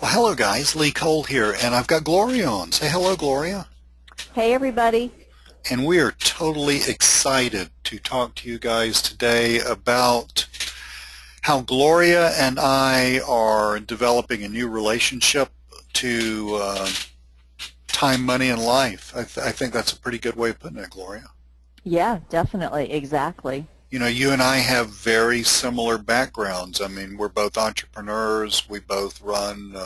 Well, hello guys, Lee Cole here, and I've got Gloria on. Say hello, Gloria. Hey everybody. And we are totally excited to talk to you guys today about how Gloria and I are developing a new relationship to time, money, and life. I think that's a pretty good way of putting it, Gloria. Yeah, definitely. Exactly. You know, you and I have very similar backgrounds. I mean, we're both entrepreneurs. We both run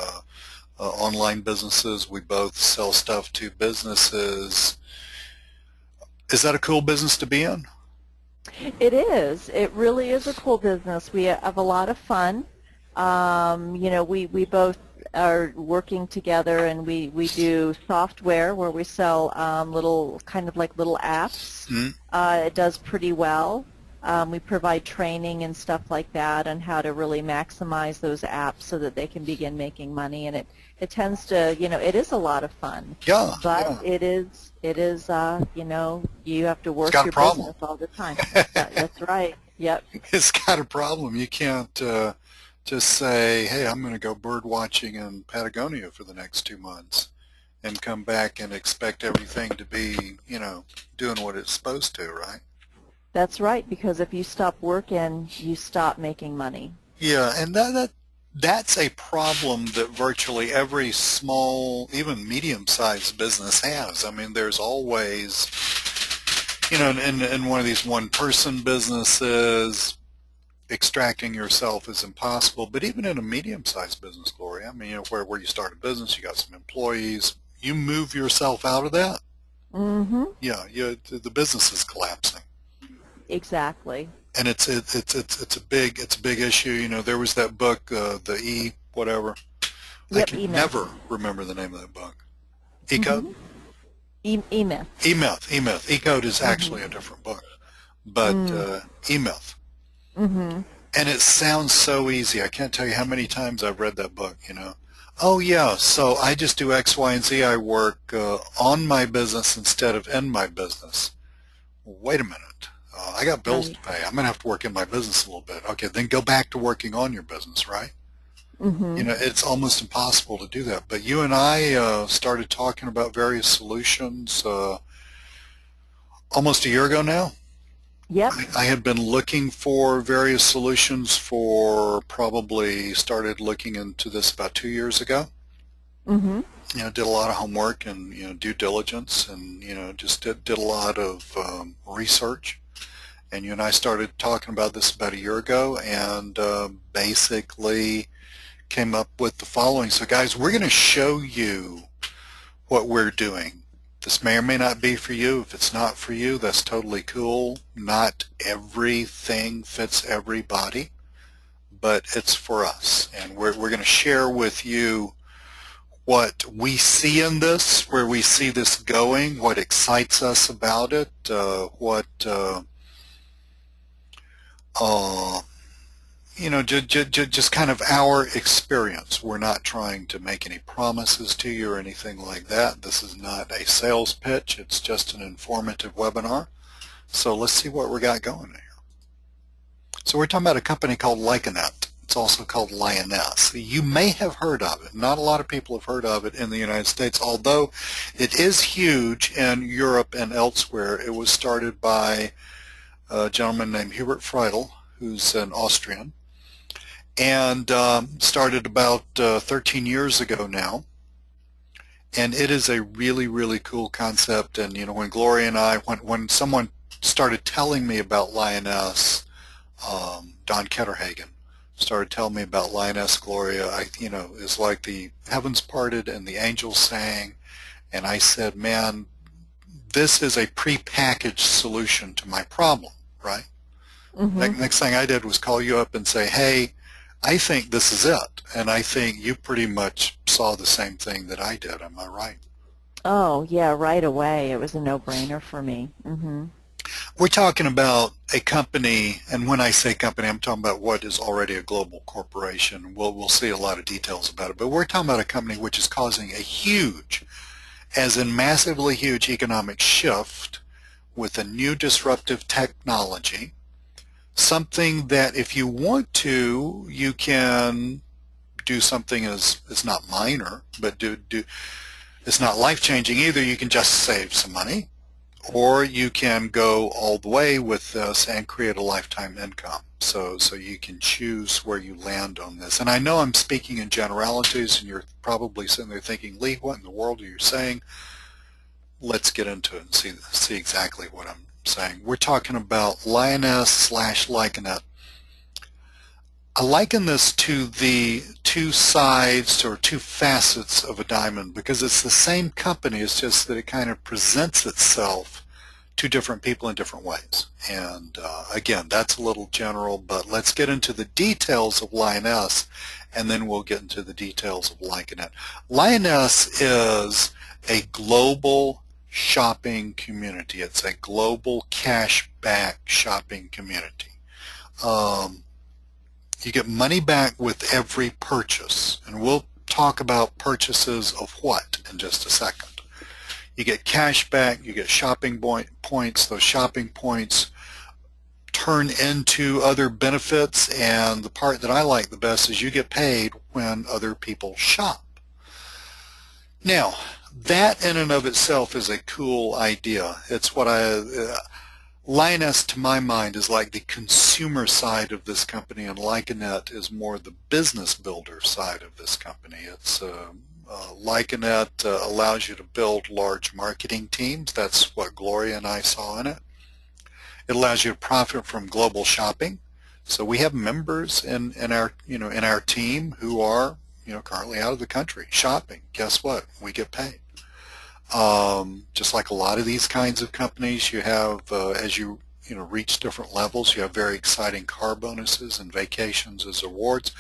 online businesses. We both sell stuff to businesses. Is that a cool business to be in? It is. It really is a cool business. We have a lot of fun. We both are working together and we do software where we sell little kind of like little apps. Hmm? It does pretty well. We provide training and stuff like that on how to really maximize those apps so that they can begin making money. And it tends to, it is a lot of fun. Yeah, But yeah. you have to It's work got a your problem. business all the time. That's right. Yep. It's got a problem. You can't just say, hey, I'm going to go bird watching in Patagonia for the next 2 months and come back and expect everything to be, doing what it's supposed to, right? That's right, because if you stop working, you stop making money. Yeah, and that's a problem that virtually every small, even medium-sized business has. I mean, there's always, in one of these one-person businesses, extracting yourself is impossible. But even in a medium-sized business, Gloria, I mean, where you start a business, you got some employees, you move yourself out of that, Mm-hmm. yeah, the business is collapsing. Exactly. And it's a big issue. You know, there was that book, the whatever. I Yep, can E-Myth. never remember the name of that book. E-Code? Mm-hmm. E-Myth. E-Myth. E-Myth. E-Code is Mm-hmm. actually a different book, but Mm. E-Myth. Mm-hmm. And it sounds so easy. I can't tell you how many times I've read that book. Oh yeah, so I just do X, Y, and Z. I work on my business instead of in my business. Wait a minute. I got bills Right. to pay. I'm going to have to work in my business a little bit. Okay, then go back to working on your business, right? Mm-hmm. It's almost impossible to do that. But you and I started talking about various solutions almost a year ago now. Yep. I had been looking for various solutions for probably started looking into this about 2 years ago. Mm-hmm. Did a lot of homework and, due diligence and, just did a lot of research. And you and I started talking about this about a year ago and basically came up with the following. So guys, we're going to show you what we're doing. This may or may not be for you. If it's not for you, that's totally cool. Not everything fits everybody, but it's for us. And we're going to share with you what we see in this, where we see this going, what excites us about it, uh, just kind of our experience. We're not trying to make any promises to you or anything like that. This is not a sales pitch. It's just an informative webinar. So let's see what we got going here. So we're talking about a company called Lycanet. It's also called Lioness. You may have heard of it. Not a lot of people have heard of it in the United States, although it is huge in Europe and elsewhere. It was started by a gentleman named Hubert Friedel, who's an Austrian, and started about 13 years ago now. And it is a really, really cool concept. And, when Gloria and I, when someone started telling me about Lioness, Don Ketterhagen started telling me about Lioness, Gloria, it's like the heavens parted and the angels sang. And I said, man, this is a prepackaged solution to my problem, right? Mm-hmm. Next thing I did was call you up and say, hey, I think this is it. And I think you pretty much saw the same thing that I did. Am I right? Oh, yeah, right away. It was a no-brainer for me. Mm-hmm. We're talking about a company, and when I say company, I'm talking about what is already a global corporation. We'll see a lot of details about it. But we're talking about a company which is causing a huge, as in massively huge economic shift with a new disruptive technology, something that if you want to, you can do something as it's not minor, but do it's not life-changing either. You can just save some money, or you can go all the way with this and create a lifetime income. So you can choose where you land on this. And I know I'm speaking in generalities, and you're probably sitting there thinking, Lee, what in the world are you saying? Let's get into it and see exactly what I'm saying. We're talking about Lioness/Lycanet. I liken this to the two sides or two facets of a diamond because it's the same company. It's just that it kind of presents itself to different people in different ways. And again, that's a little general, but let's get into the details of Lioness, and then we'll get into the details of Lycanet. Lioness is a global shopping community. It's a global cashback shopping community. You get money back with every purchase, and we'll talk about purchases of what in just a second. You get cash back, you get shopping points. Those shopping points turn into other benefits, and the part that I like the best is you get paid when other people shop. Now, that in and of itself is a cool idea. It's what Lioness, to my mind, is like the consumer side of this company, and Lycanet is more the business builder side of this company. It's Lycanet allows you to build large marketing teams. That's what Gloria and I saw in it. It allows you to profit from global shopping. So we have members in our team who are currently out of the country shopping. Guess what? We get paid. Just like a lot of these kinds of companies, you have as you reach different levels, you have very exciting car bonuses and vacations as awards.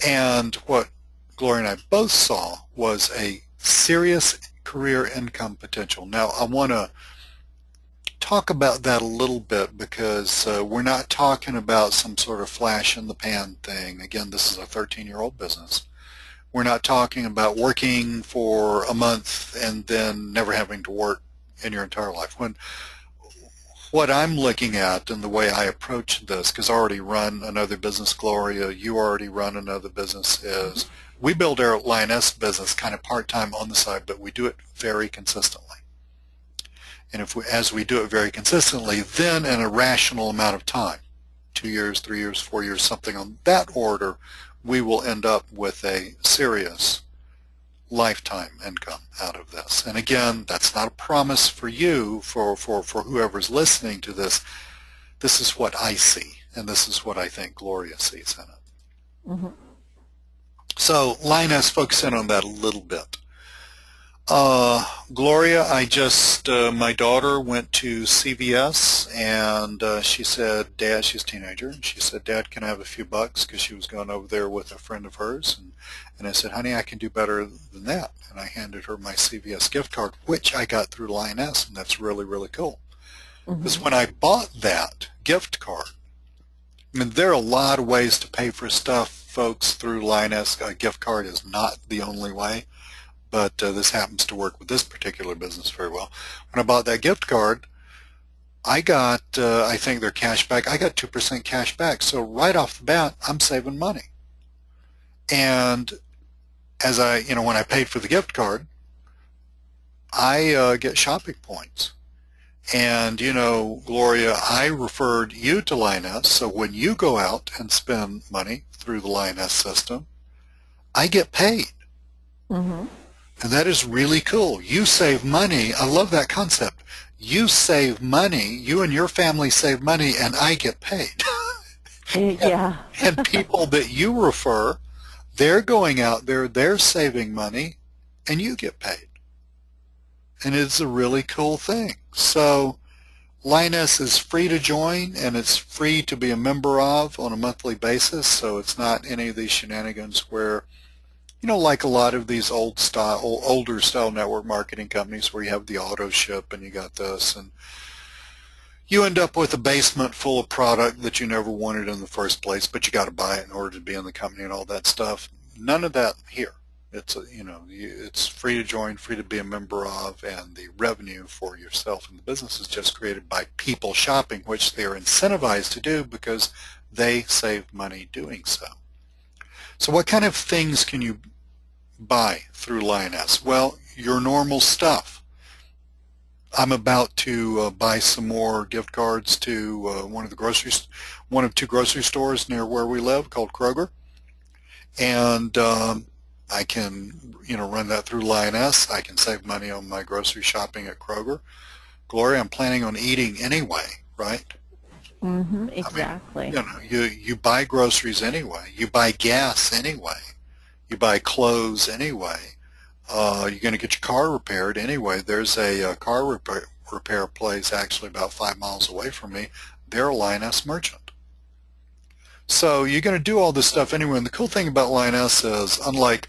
And what Gloria and I both saw was a serious career income potential. Now, I want to talk about that a little bit because we're not talking about some sort of flash in the pan thing. Again, this is a 13-year-old business. We're not talking about working for a month and then never having to work in your entire life. What I'm looking at and the way I approach this, because I already run another business, Gloria, you already run another business, is we build our Lioness business kind of part-time on the side, but we do it very consistently. And as we do it very consistently, then in a rational amount of time, 2 years, 3 years, 4 years, something on that order, we will end up with a serious lifetime income out of this. And again, that's not a promise for you, for whoever's listening to this. This is what I see, and this is what I think Gloria sees in it. Mm-hmm. So Lioness, focus in on that a little bit. Gloria, my daughter went to CVS and she said, Dad, she's a teenager, and she said, Dad, can I have a few bucks? Because she was going over there with a friend of hers. And I said, honey, I can do better than that. And I handed her my CVS gift card, which I got through Lioness, and that's really, really cool. Because when I bought that gift card, I mean, there are a lot of ways to pay for stuff, folks, through Lioness. A gift card is not the only way. But this happens to work with this particular business very well. When I bought that gift card, I got, I think their cash back, I got 2% cash back. So right off the bat, I'm saving money. And as when I paid for the gift card, I get shopping points. And, Gloria, I referred you to Lioness, so when you go out and spend money through the Lioness system, I get paid. Mm-hmm. And that is really cool. You save money. I love that concept. You save money, you and your family save money, and I get paid. Yeah. And people that you refer, they're going out there, they're saving money, and you get paid. And it's a really cool thing. So Lioness is free to join, and it's free to be a member of on a monthly basis, so it's not any of these shenanigans where like a lot of these older style network marketing companies where you have the auto ship and you got this, and you end up with a basement full of product that you never wanted in the first place, but you got to buy it in order to be in the company and all that stuff. None of that here. It's it's free to join, free to be a member of, and the revenue for yourself and the business is just created by people shopping, which they are incentivized to do because they save money doing so. So what kind of things can you buy through Lioness? Well, your normal stuff. I'm about to buy some more gift cards to one of two grocery stores near where we live called Kroger, and I can, run that through Lioness. I can save money on my grocery shopping at Kroger. Gloria, I'm planning on eating anyway, right? Exactly. I mean, you buy groceries anyway. You buy gas anyway. You buy clothes anyway. You're going to get your car repaired anyway. There's a car repair place actually about 5 miles away from me. They're a Lioness merchant. So you're going to do all this stuff anyway. And the cool thing about Lioness is, unlike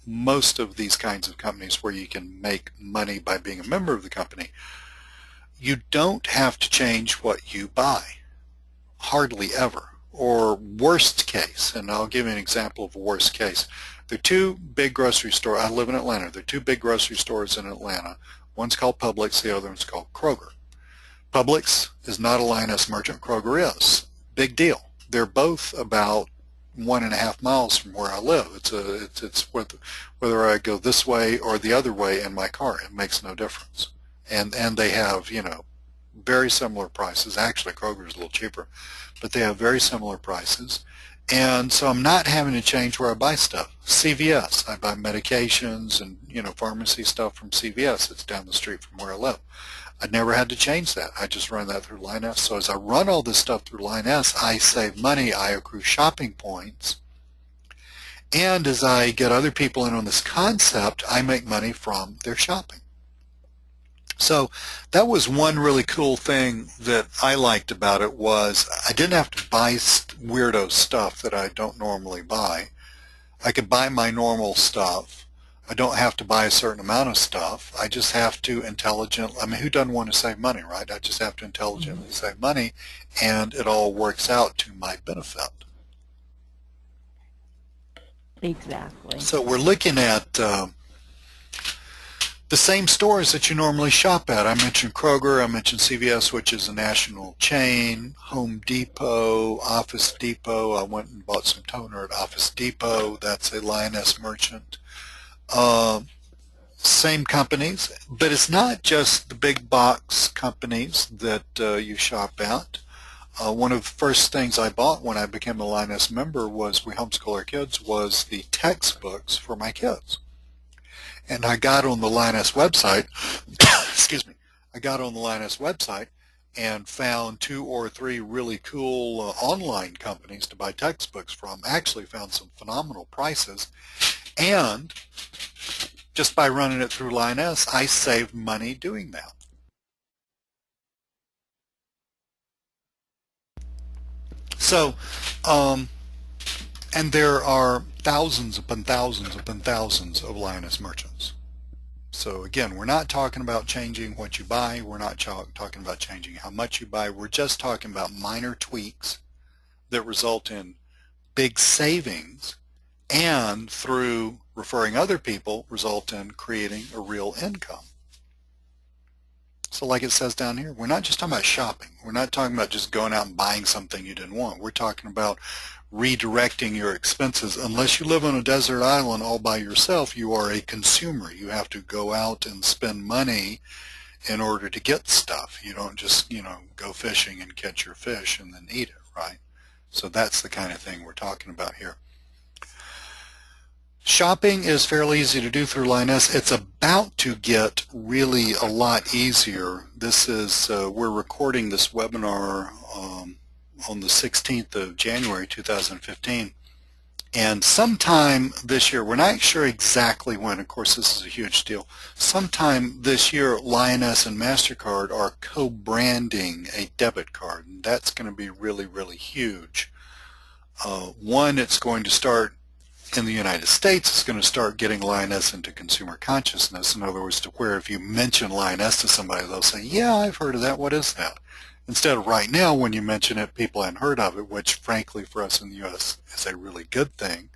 most of these kinds of companies where you can make money by being a member of the company, you don't have to change what you buy. Hardly ever. Or worst case, and I'll give you an example of worst case. There are two big grocery stores. I live in Atlanta. There are two big grocery stores in Atlanta. One's called Publix, the other one's called Kroger. Publix is not a Lioness merchant. Kroger is. Big deal. They're both about 1.5 miles from where I live. It's whether I go this way or the other way in my car, it makes no difference. And they have, very similar prices. Actually, Kroger is a little cheaper, but they have very similar prices. And so I'm not having to change where I buy stuff. CVS, I buy medications and, pharmacy stuff from CVS. It's down the street from where I live. I never had to change that. I just run that through Lioness. So as I run all this stuff through Lioness, I save money, I accrue shopping points. And as I get other people in on this concept, I make money from their shopping. So that was one really cool thing that I liked about it, was I didn't have to buy weirdo stuff that I don't normally buy. I could buy my normal stuff. I don't have to buy a certain amount of stuff. I just have to who doesn't want to save money, right? I just have to intelligently save money, and it all works out to my benefit. Exactly. So we're looking at the same stores that you normally shop at. I mentioned Kroger, I mentioned CVS, which is a national chain, Home Depot, Office Depot. I went and bought some toner at Office Depot. That's a Lioness merchant. Same companies, but it's not just the big box companies that you shop at. One of the first things I bought when I became a Lioness member was, we homeschool our kids, was the textbooks for my kids. And I got on the Lioness website, excuse me, I got on the Lioness website and found 2 or 3 really cool online companies to buy textbooks from. Actually found some phenomenal prices, and just by running it through Lioness, I saved money doing that. So, and there are thousands upon thousands upon thousands of Lioness merchants. So again, we're not talking about changing what you buy. We're not talking about changing how much you buy. We're just talking about minor tweaks that result in big savings, and through referring other people, result in creating a real income. So like it says down here, we're not just talking about shopping. We're not talking about just going out and buying something you didn't want. We're talking about redirecting your expenses. Unless you live on a desert island all by yourself, you are a consumer. You have to go out and spend money in order to get stuff. You don't just, go fishing and catch your fish and then eat it, right? So that's the kind of thing we're talking about here. Shopping is fairly easy to do through Lioness. It's about to get really a lot easier. This is, we're recording this webinar on the 16th of January 2015. And sometime this year, we're not sure exactly when, of course this is a huge deal, sometime this year Lioness and MasterCard are co-branding a debit card. And that's going to be really, really huge. One, it's going to start in the United States, it's going to start getting Lioness into consumer consciousness. In other words, to where if you mention Lioness to somebody, they'll say, yeah, I've heard of that. What is that? Instead of right now, when you mention it, people hadn't heard of it, which frankly for us in the U.S. is a really good thing.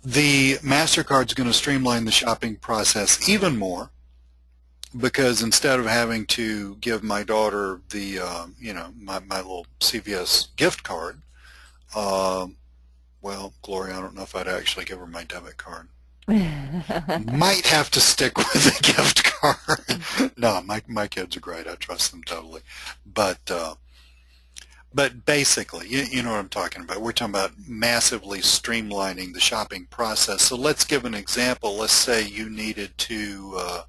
The MasterCard's going to streamline the shopping process even more, because instead of having to give my daughter the, my little CVS gift card, Well, Gloria, I don't know if I'd actually give her my debit card. Might have to stick with the gift card. No, my kids are great. I trust them totally. But basically, you know what I'm talking about. We're talking about massively streamlining the shopping process. So let's give an example. Let's say you needed to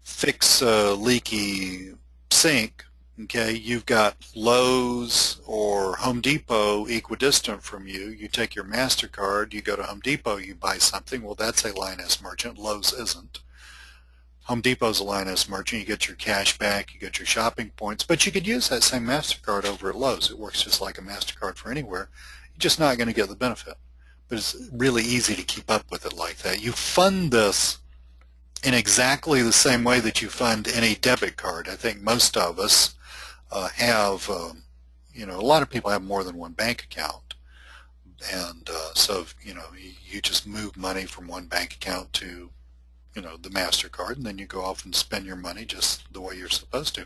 fix a leaky sink. Okay, you've got Lowe's or Home Depot equidistant from you. You take your MasterCard, you go to Home Depot, you buy something. Well, that's a Line S merchant. Lowe's isn't. Home Depot's a Line S merchant. You get your cash back, you get your shopping points, but you could use that same MasterCard over at Lowe's. It works just like a MasterCard for anywhere. You're just not going to get the benefit. But it's really easy to keep up with it like that. You fund this in exactly the same way that you fund any debit card. I think most of us have, a lot of people have more than one bank account. And so, you just move money from one bank account to the MasterCard, and then you go off and spend your money just the way you're supposed to.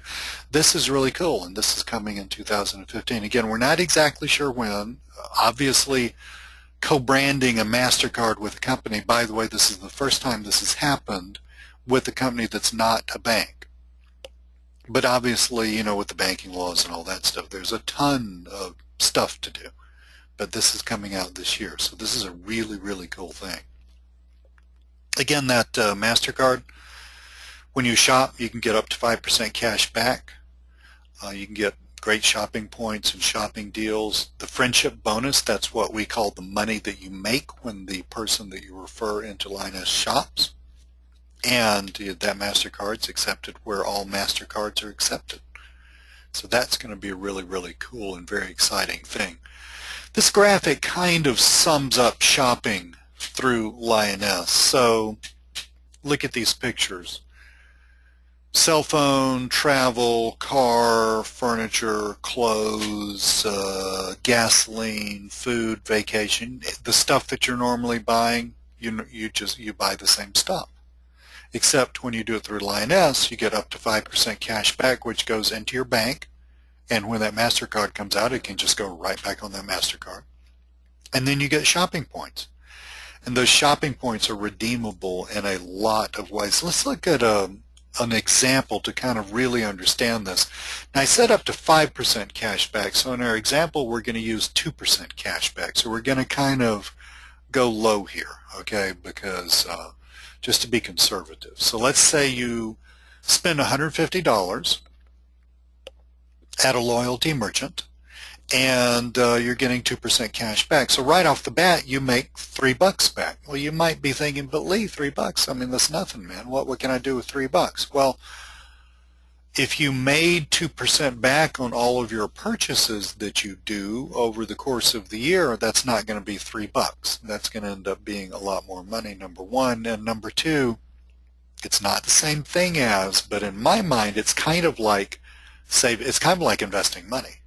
This is really cool, and this is coming in 2015. Again, we're not exactly sure when. Obviously, co-branding a MasterCard with a company, by the way, this is the first time this has happened with a company that's not a bank. But obviously, with the banking laws and all that stuff, there's a ton of stuff to do. But this is coming out this year, so this is a really, really cool thing. Again, that MasterCard, when you shop, you can get up to 5% cash back. You can get great shopping points and shopping deals. The friendship bonus, that's what we call the money that you make when the person that you refer into Line S shops. And that MasterCard's accepted where all MasterCards are accepted. So that's going to be a really, really cool and very exciting thing. This graphic kind of sums up shopping through Lioness. So look at these pictures. Cell phone, travel, car, furniture, clothes, gasoline, food, vacation. The stuff that you're normally buying, you buy the same stuff. Except when you do it through Lioness, you get up to 5% cash back, which goes into your bank. And when that MasterCard comes out, it can just go right back on that MasterCard. And then you get shopping points. And those shopping points are redeemable in a lot of ways. Let's look at an example to kind of really understand this. Now, I said up to 5% cash back. So in our example, we're going to use 2% cash back. So we're going to kind of go low here, okay, because just to be conservative. So let's say you spend $150 at a loyalty merchant, and you're getting 2% cash back. So right off the bat, you make $3 back. Well, you might be thinking, but Lee, $3, I mean, that's nothing, man. What can I do with $3? Well, if you made 2% back on all of your purchases that you do over the course of the year, that's not going to be $3. That's going to end up being a lot more money, number one. And number two, it's not the same thing as, but in my mind, it's kind of like investing money.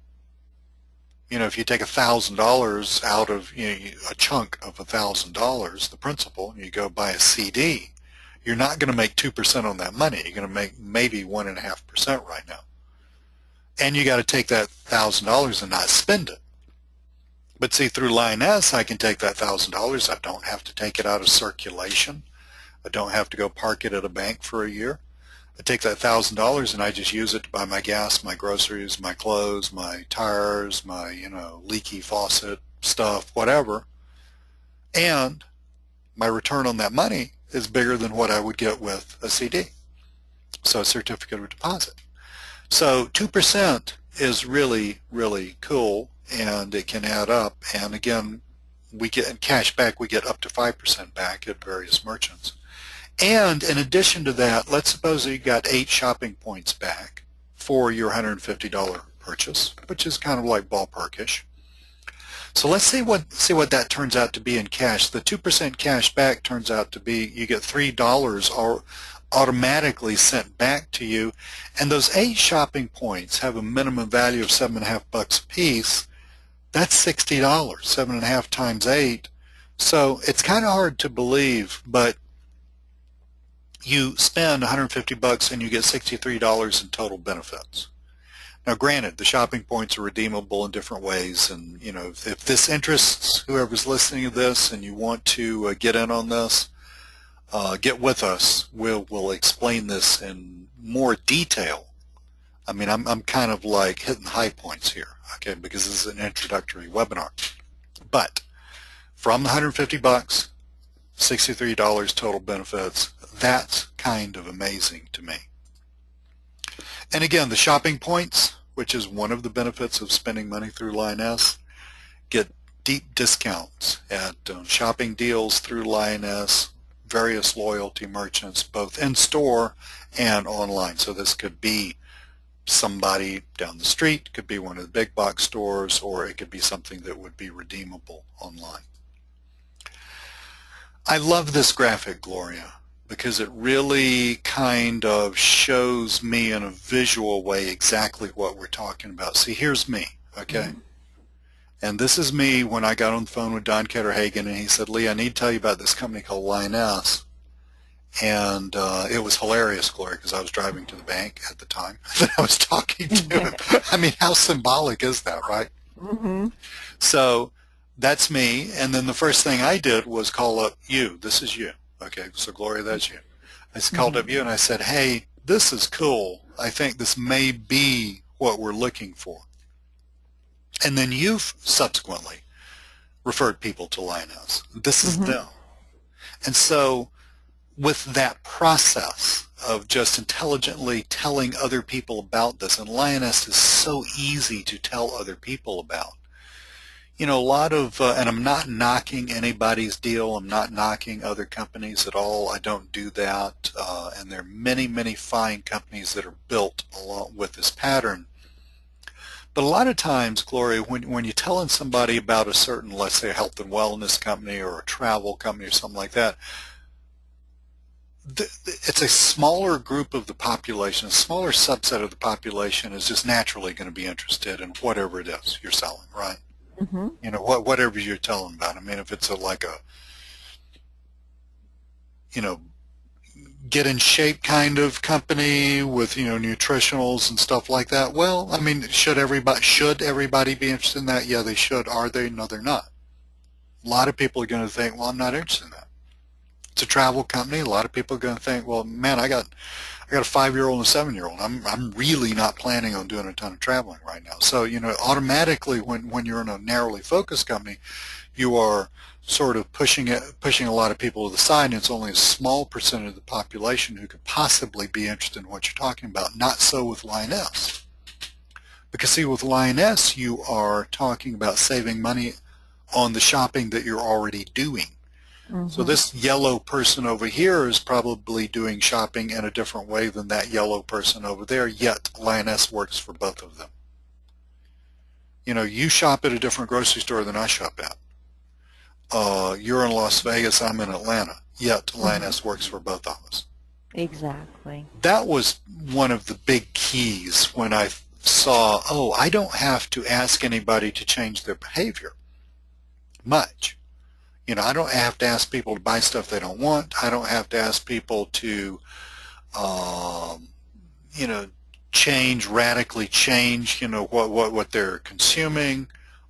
If you take $1,000 out of a chunk of $1,000, the principal, and you go buy a CD, you're not going to make 2% on that money. You're going to make maybe 1.5% right now. And you got to take that $1,000 and not spend it. But see, through Lioness, I can take that $1,000. I don't have to take it out of circulation. I don't have to go park it at a bank for a year. I take that $1,000 and I just use it to buy my gas, my groceries, my clothes, my tires, my, leaky faucet stuff, whatever. And my return on that money is bigger than what I would get with a CD, so a certificate of deposit. So 2% is really, really cool, and it can add up. And again, we get in cash back, we get up to 5% back at various merchants. And in addition to that, let's suppose that you got 8 shopping points back for your $150 purchase, which is kind of like ballparkish. So let's see what that turns out to be in cash. The 2% cash back turns out to be you get $3 automatically sent back to you, and those 8 shopping points have a minimum value of $7.50 a piece. That's $60, 7.5 times 8. So it's kind of hard to believe, but you spend $150 and you get $63 in total benefits. Now, granted, the shopping points are redeemable in different ways, and you know, if this interests whoever's listening to this, and you want to get in on this, get with us. We'll explain this in more detail. I mean, I'm kind of like hitting high points here, okay, because this is an introductory webinar. But from the $150, $63 total benefits, that's kind of amazing to me. And again, the shopping points, which is one of the benefits of spending money through Lioness, get deep discounts at shopping deals through Lioness, various loyalty merchants, both in store and online. So this could be somebody down the street, could be one of the big box stores, or it could be something that would be redeemable online. I love this graphic, Gloria, because it really kind of shows me in a visual way exactly what we're talking about. See, here's me, okay? Mm-hmm. And this is me when I got on the phone with Don Ketterhagen, and he said, Lee, I need to tell you about this company called Lioness. And it was hilarious, Gloria, because I was driving to the bank at the time that I was talking to him. I mean, how symbolic is that, right? Mm-hmm. So that's me. And then the first thing I did was call up you. This is you. Okay, so Gloria, that's you. I called up you and I said, hey, this is cool. I think this may be what we're looking for. And then you've subsequently referred people to Lioness. This is them. And so with that process of just intelligently telling other people about this, and Lioness is so easy to tell other people about. You know, a lot of, and I'm not knocking anybody's deal. I'm not knocking other companies at all. I don't do that. And there are many, many fine companies that are built along with this pattern. But a lot of times, Gloria, when you're telling somebody about a certain, let's say, a health and wellness company or a travel company or something like that, it's a smaller group of the population, a smaller subset of the population is just naturally going to be interested in whatever it is you're selling, right? Mm-hmm. You know, whatever you're telling about. I mean, if it's like a, you know, get in shape kind of company with, you know, nutritionals and stuff like that, well, I mean, should everybody be interested in that? Yeah, they should. Are they? No, they're not. A lot of people are going to think, well, I'm not interested in that. It's a travel company. A lot of people are going to think, well, man, I got a 5-year-old and a 7-year-old. I'm really not planning on doing a ton of traveling right now. So, you know, automatically when you're in a narrowly focused company, you are sort of pushing a lot of people to the side, and it's only a small percentage of the population who could possibly be interested in what you're talking about. Not so with Lioness. Because, see, with Lioness, you are talking about saving money on the shopping that you're already doing. Mm-hmm. So this yellow person over here is probably doing shopping in a different way than that yellow person over there, yet Lioness works for both of them. You know, you shop at a different grocery store than I shop at. You're in Las Vegas, I'm in Atlanta, yet Lioness works for both of us. Exactly. That was one of the big keys when I saw, oh, I don't have to ask anybody to change their behavior much. You know, I don't have to ask people to buy stuff they don't want. I don't have to ask people to, you know, radically change, you know, what they're consuming.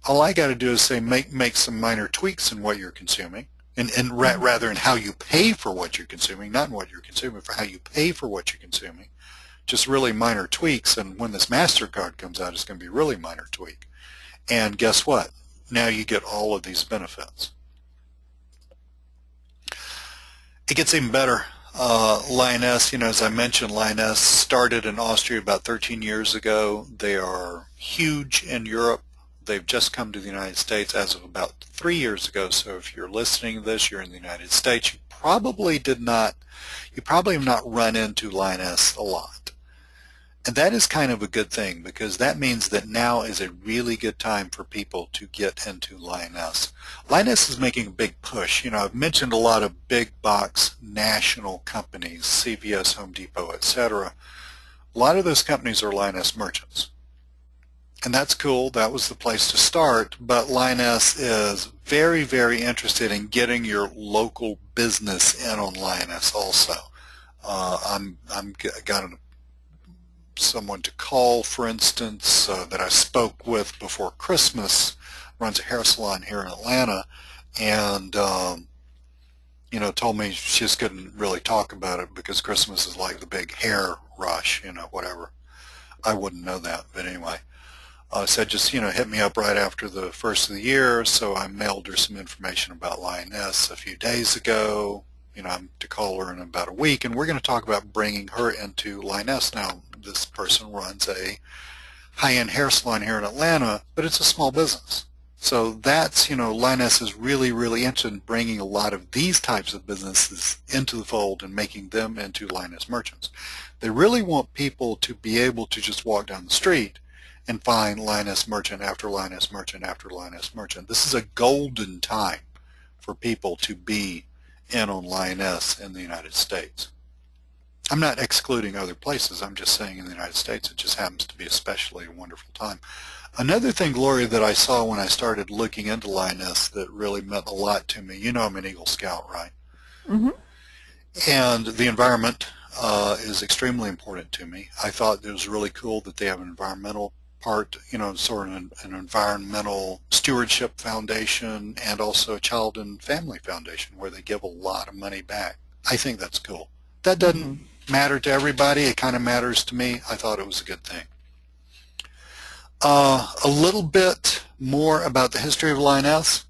All I got to do is say make some minor tweaks in what you're consuming, and rather in how you pay for what you're consuming, not in what you're consuming, for how you pay for what you're consuming. Just really minor tweaks, and when this MasterCard comes out, it's going to be a really minor tweak. And guess what? Now you get all of these benefits. It gets even better. Lioness, you know, as I mentioned, Lioness started in Austria about 13 years ago. They are huge in Europe. They've just come to the United States as of about 3 years ago. So if you're listening to this, you're in the United States, you probably have not run into Lioness a lot. And that is kind of a good thing, because that means that now is a really good time for people to get into Lioness. Lioness is making a big push. You know, I've mentioned a lot of big box national companies, CVS, Home Depot, etc. A lot of those companies are Lioness merchants. And that's cool. That was the place to start. But Lioness is very, very interested in getting your local business in on Lioness also. I'm got someone to call, for instance, that I spoke with before Christmas, runs a hair salon here in Atlanta, and you know, told me she just couldn't really talk about it because Christmas is like the big hair rush, you know, whatever. I wouldn't know that, but anyway. Said just, you know, hit me up right after the first of the year, so I mailed her some information about Lioness a few days ago. You know, I'm to call her in about a week, and we're going to talk about bringing her into Lioness. Now, this person runs a high-end hair salon here in Atlanta, but it's a small business. So that's, you know, Lioness is really, really interested in bringing a lot of these types of businesses into the fold and making them into Lioness merchants. They really want people to be able to just walk down the street and find Lioness merchant after Lioness merchant after Lioness merchant. This is a golden time for people to be in on Lioness in the United States. I'm not excluding other places. I'm just saying in the United States it just happens to be especially a wonderful time. Another thing, Gloria, that I saw when I started looking into Lioness that really meant a lot to me, you know I'm an Eagle Scout, right? Mm-hmm. And the environment is extremely important to me. I thought it was really cool that they have an environmental part, you know, sort of an environmental stewardship foundation and also a child and family foundation where they give a lot of money back. I think that's cool. That doesn't matter to everybody. It kind of matters to me. I thought it was a good thing. A little bit more about the history of Lioness.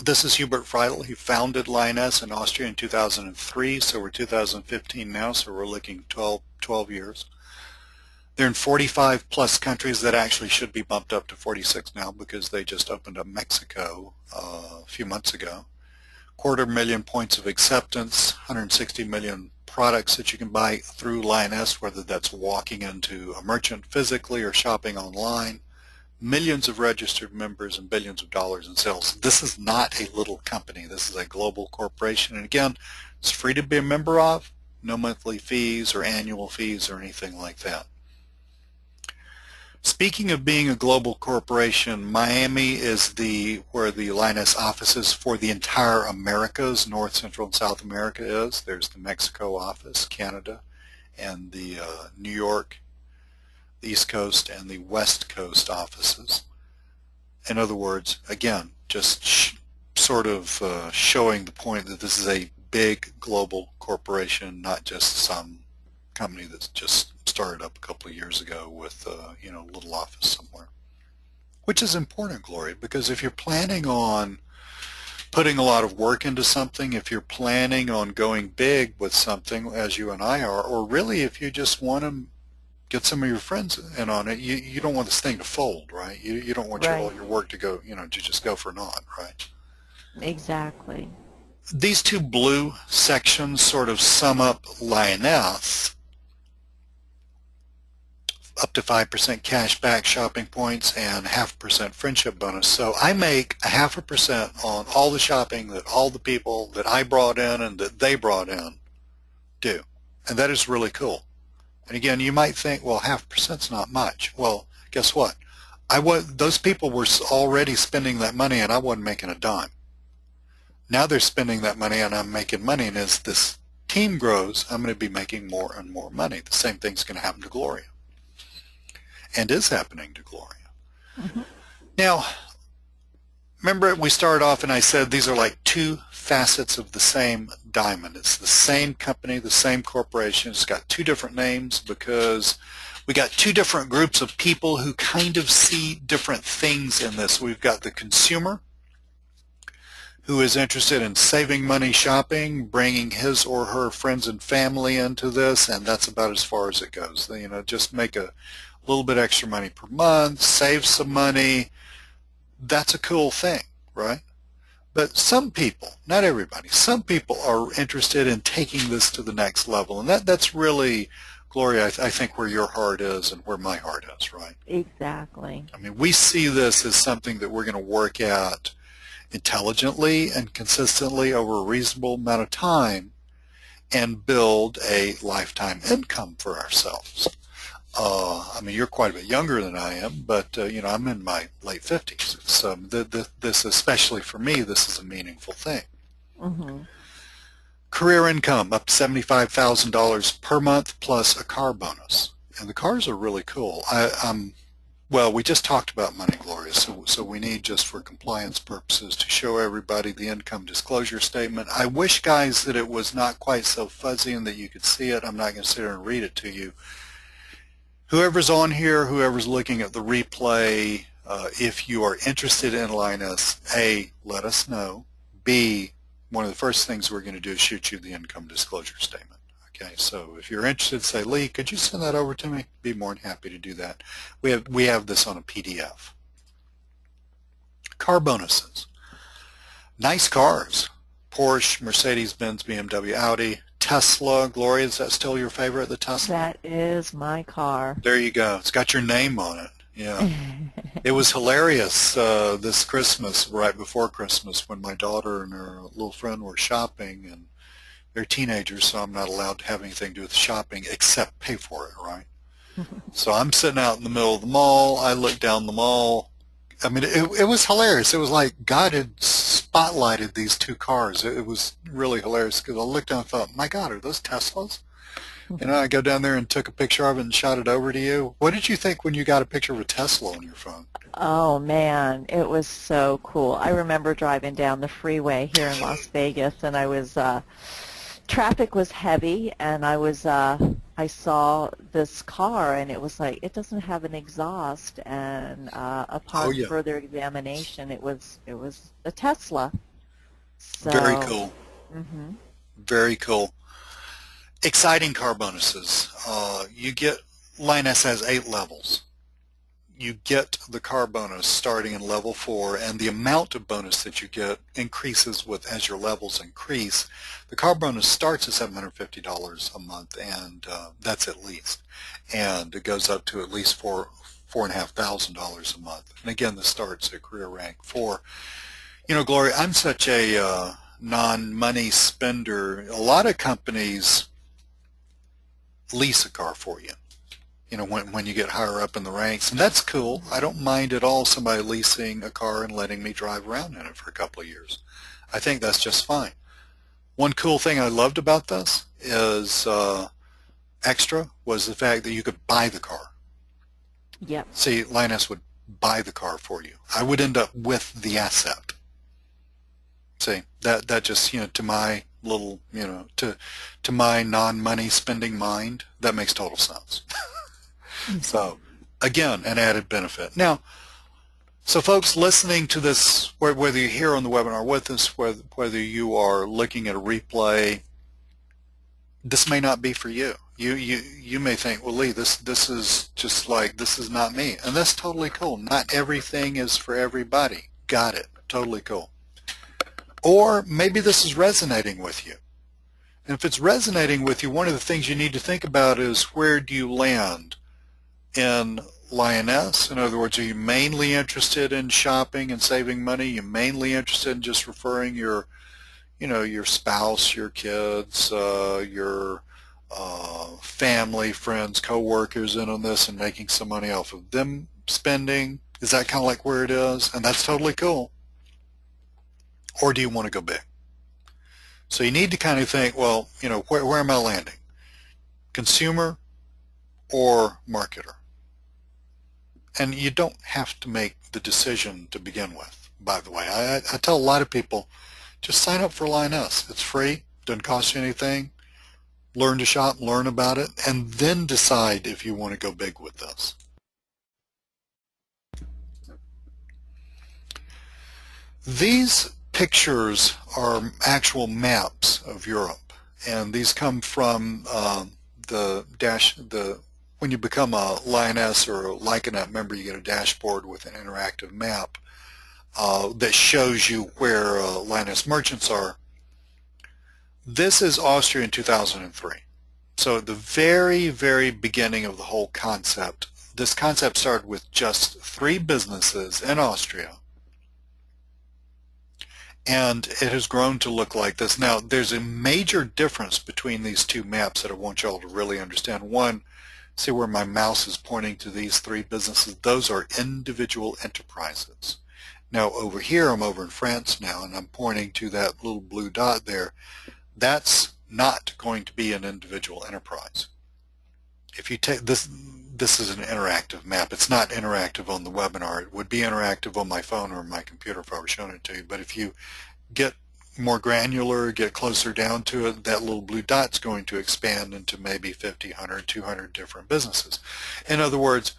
This is Hubert Friedel. He founded Lioness in Austria in 2003, so we're 2015 now, so we're looking 12 years. They're in 45 plus countries. That actually should be bumped up to 46 now because they just opened up Mexico a few months ago. 250,000 points of acceptance, 160 million products that you can buy through Lioness, whether that's walking into a merchant physically or shopping online. Millions of registered members and billions of dollars in sales. This is not a little company. This is a global corporation. And again, it's free to be a member of. No monthly fees or annual fees or anything like that. Speaking of being a global corporation, Miami is where the Lioness office is for the entire Americas. North, Central, and South America is. There's the Mexico office, Canada, and the New York, the East Coast, and the West Coast offices. In other words, again, just sort of showing the point that this is a big global corporation, not just some company that's just started up a couple of years ago with you know, a little office somewhere. Which is important, Gloria, because if you're planning on putting a lot of work into something, if you're planning on going big with something, as you and I are, or really if you just want to get some of your friends in on it, you don't want this thing to fold, right? You don't want all your work to go, you know, to just go for naught, right? Exactly. These two blue sections sort of sum up Lioness. Up to 5% cash back shopping points and 0.5% friendship bonus. So I make 0.5% on all the shopping that all the people that I brought in and that they brought in do. And that is really cool. And again, you might think, well, 0.5%'s not much. Well, guess what? Those people were already spending that money and I wasn't making a dime. Now they're spending that money and I'm making money, and as this team grows, I'm going to be making more and more money. The same thing's going to happen to Gloria. And is happening to Gloria. Mm-hmm. Now, remember we started off and I said these are like two facets of the same diamond. It's the same company, the same corporation. It's got two different names because we got two different groups of people who kind of see different things in this. We've got the consumer who is interested in saving money shopping, bringing his or her friends and family into this, and that's about as far as it goes. You know, just make a little bit extra money per month, save some money. That's a cool thing, right? But some people, not everybody, some people are interested in taking this to the next level, and that's really, Gloria, I think where your heart is and where my heart is, right? Exactly. I mean, we see this as something that we're going to work at intelligently and consistently over a reasonable amount of time and build a lifetime income for ourselves. I mean, you're quite a bit younger than I am, but you know, I'm in my late 50s. So this, especially for me, this is a meaningful thing. Mm-hmm. Career income up to $75,000 per month plus a car bonus. And the cars are really cool. Well, we just talked about Money Gloria, so we need, just for compliance purposes, to show everybody the income disclosure statement. I wish, guys, that it was not quite so fuzzy and that you could see it. I'm not going to sit here and read it to you. Whoever's on here, whoever's looking at the replay, if you are interested in Linus, A, let us know. B, one of the first things we're going to do is shoot you the income disclosure statement. Okay, so if you're interested, say, Lee, could you send that over to me? Be more than happy to do that. We have this on a PDF. Car bonuses. Nice cars. Porsche, Mercedes-Benz, BMW, Audi, Tesla. Gloria, is that still your favorite, the Tesla? That is my car. There you go. It's got your name on it. Yeah. It was hilarious this Christmas, right before Christmas, when my daughter and her little friend were shopping, and they're teenagers, so I'm not allowed to have anything to do with shopping except pay for it, right? So I'm sitting out in the middle of the mall. I look down the mall. I mean, it was hilarious. It was like God had spotlighted these two cars. It was really hilarious because I looked down and thought, my God, are those Teslas? You know, I go down there and took a picture of it and shot it over to you. What did you think when you got a picture of a Tesla on your phone? Oh, man, it was so cool. I remember driving down the freeway here in Las Vegas, and I was, traffic was heavy, and I saw this car, and it was like, it doesn't have an exhaust, and upon further examination, it was a Tesla. So, very cool. Mm-hmm. Very cool. Exciting car bonuses. Linus has 8 levels. You get the car bonus starting in level 4, and the amount of bonus that you get increases as your levels increase. The car bonus starts at $750 a month, and that's at least. And it goes up to at least $4,500 a month. And again, this starts at career rank 4. You know, Gloria, I'm such a non-money spender. A lot of companies lease a car for you, you know, when you get higher up in the ranks, and that's cool. I don't mind at all somebody leasing a car and letting me drive around in it for a couple of years. I think that's just fine. One cool thing I loved about this is extra was the fact that you could buy the car. Yep. See, Linus would buy the car for you. I would end up with the asset. See, that just, you know, to my little, you know, to my non-money spending mind, that makes total sense. So, again, an added benefit. Now, so folks listening to this, whether you're here on the webinar with us, whether you are looking at a replay, this may not be for you. You may think, well, Lee, this is just like, this is not me. And that's totally cool. Not everything is for everybody. Got it. Totally cool. Or maybe this is resonating with you. And if it's resonating with you, one of the things you need to think about is, where do you land in Lioness? In other words, are you mainly interested in shopping and saving money? Are you mainly interested in just referring your spouse, your kids, your family, friends, co-workers in on this and making some money off of them spending? Is that kind of like where it is? And that's totally cool. Or do you want to go big? So you need to kind of think, well, you know, where am I landing? Consumer or marketer? And you don't have to make the decision to begin with, by the way. I tell a lot of people, just sign up for Lioness. It's free, doesn't cost you anything. Learn to shop, learn about it, and then decide if you want to go big with this. These pictures are actual maps of Europe, and these come from when you become a Lioness or a Lycanet member, you get a dashboard with an interactive map that shows you where Lioness merchants are. This is Austria in 2003. So at the very, very beginning of the whole concept, this concept started with just 3 businesses in Austria. And it has grown to look like this. Now, there's a major difference between these 2 maps that I want you all to really understand. One, see where my mouse is pointing to these 3 businesses? Those are individual enterprises. Now, over here, I'm over in France now, and I'm pointing to that little blue dot there. That's not going to be an individual enterprise. If you take this is an interactive map. It's not interactive on the webinar. It would be interactive on my phone or my computer if I were showing it to you. But if you get more granular, get closer down to it, that little blue dot's going to expand into maybe 50, 100, 200 different businesses. In other words,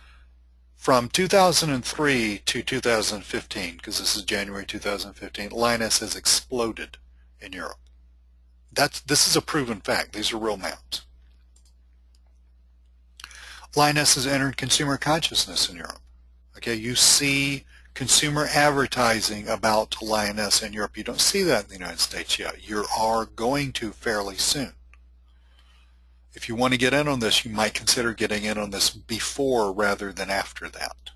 from 2003 to 2015, because this is January 2015, Linus has exploded in Europe. This is a proven fact. These are real maps. Linus has entered consumer consciousness in Europe. Okay, you see consumer advertising about Linus in Europe. You don't see that in the United States yet. You are going to fairly soon. If you want to get in on this, you might consider getting in on this before rather than after that.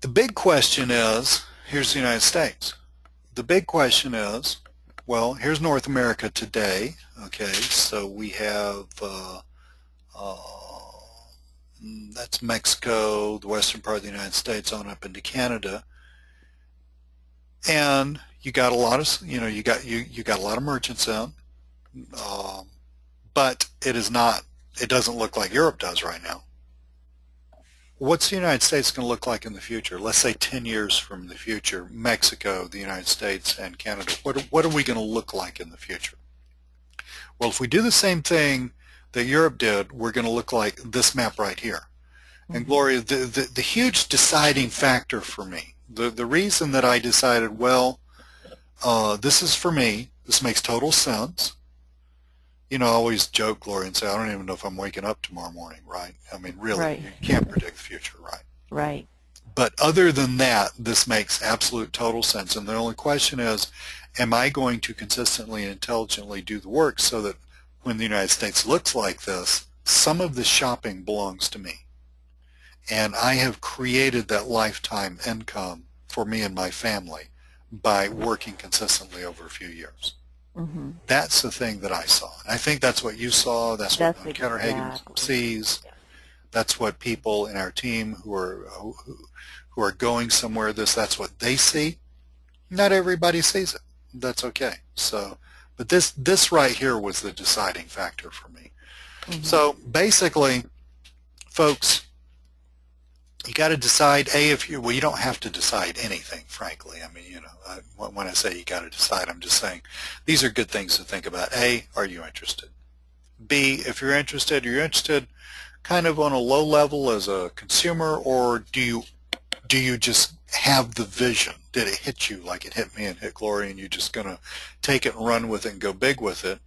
The big question is, here's the United States. The big question is, well, here's North America today. Okay, so we have that's Mexico, the western part of the United States, on up into Canada, and you got a lot of you got a lot of merchants in, but it doesn't look like Europe does right now. What's the United States going to look like in the future? Let's say 10 years from the future, Mexico, the United States, and Canada. What are we going to look like in the future? Well, if we do the same thing that Europe did, we're going to look like this map right here. And Gloria, the huge deciding factor for me, the reason that I decided, well, this is for me, this makes total sense. You know, I always joke, Gloria, and say, I don't even know if I'm waking up tomorrow morning, right? I mean, really, right. You can't predict the future, right? Right. But other than that, this makes absolute total sense. And the only question is, am I going to consistently and intelligently do the work so that when the United States looks like this, some of the shopping belongs to me? And I have created that lifetime income for me and my family by working consistently over a few years. Mm-hmm. That's the thing that I saw. And I think that's what you saw. That's what Keller Hagen sees. Yeah. That's what people in our team who are going somewhere that's what they see. Not everybody sees it. That's okay. So, but this right here was the deciding factor for me. Mm-hmm. So basically, folks, you got to decide, well, you don't have to decide anything, frankly. I mean, you know, when I say you got to decide, I'm just saying these are good things to think about. A, are you interested? B, if you're interested kind of on a low level as a consumer, or do you just have the vision? Did it hit you like it hit me and hit Gloria, and you're just going to take it and run with it and go big with it?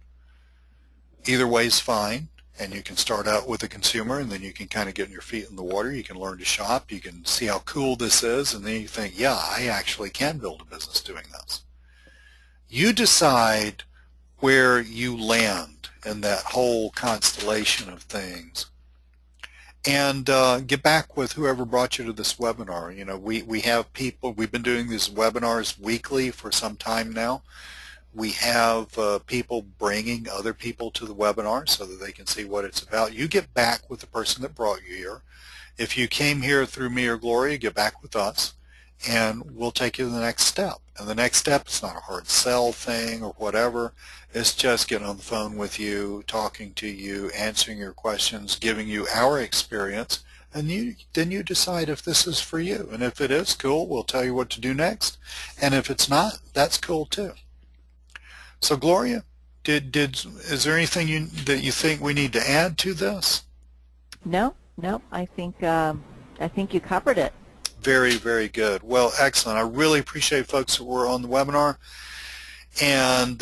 Either way is fine. And you can start out with a consumer, and then you can kind of get your feet in the water. You can learn to shop. You can see how cool this is, and then you think, yeah, I actually can build a business doing this. You decide where you land in that whole constellation of things, and get back with whoever brought you to this webinar. You know, we have people. We've been doing these webinars weekly for some time now. We have people bringing other people to the webinar so that they can see what it's about. You get back with the person that brought you here. If you came here through me or Gloria, get back with us, and we'll take you to the next step. And the next step is not a hard sell thing or whatever. It's just getting on the phone with you, talking to you, answering your questions, giving you our experience, and then you decide if this is for you. And if it is, cool, we'll tell you what to do next. And if it's not, that's cool too. So Gloria, is there anything that you think we need to add to this? No. I think you covered it. Very, very good. Well, excellent. I really appreciate folks that were on the webinar, and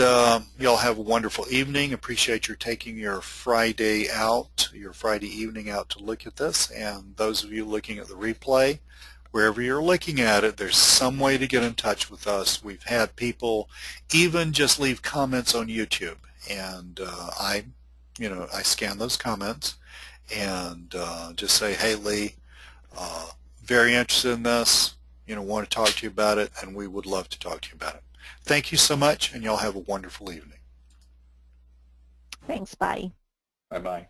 y'all have a wonderful evening. Appreciate your taking your Friday evening out to look at this, and those of you looking at the replay, wherever you're looking at it, there's some way to get in touch with us. We've had people even just leave comments on YouTube, and I scan those comments and just say, hey Lee, very interested in this, want to talk to you about it, and we would love to talk to you about it. Thank you so much, and y'all have a wonderful evening. Thanks. Bye. Bye-bye.